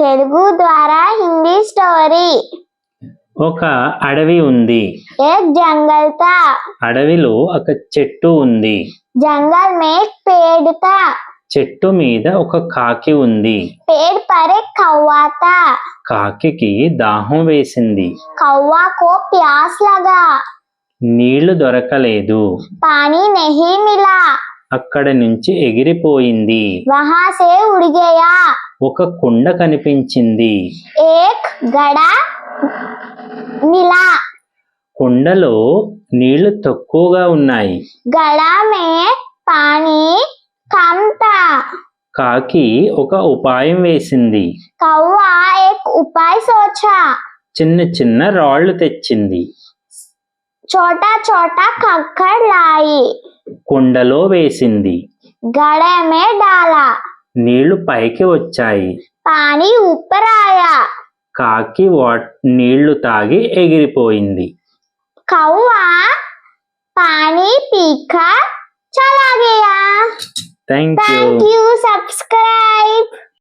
తెలుగు ద్వారా హిందీ స్టోరీ. ఒక అడవి ఉంది. एक जंगल था. అడవిలో ఒక చెట్టు ఉంది. जंगल में एक पेड़ था. చెట్టు మీద ఒక కాకి ఉంది. पेड़ पर एक कौवा था. కాకికి దాహం వేసింది. कौवा को प्यास लगा. నీళ్లు దొరకలేదు. पानी नहीं मिला. అక్కడి నుంచి ఎగిరిపోయింది. वहां से उड़ गया. ఒక కుండ కనిపించింది. एक घड़ा मिला. కుండలో నీళ్లు తక్కువగా ఉన్నాయి. घड़ा में पानी कम था. కాకి ఒక ఉపాయం వేసింది. कौवा एक उपाय सोचा. చిన్న చిన్న రాళ్లు తెచ్చింది. छोटा छोटा कंकड़ लाई. కుండలో వేసింది. घड़े में डाला. నీళ్లు పైకి వచ్చాయి. पानी ऊपर आया. కాకి నీళ్లు తాగి ఎగిరిపోయింది. कौवा पानी पीकर चला गया. Thank you. Thank you. Subscribe.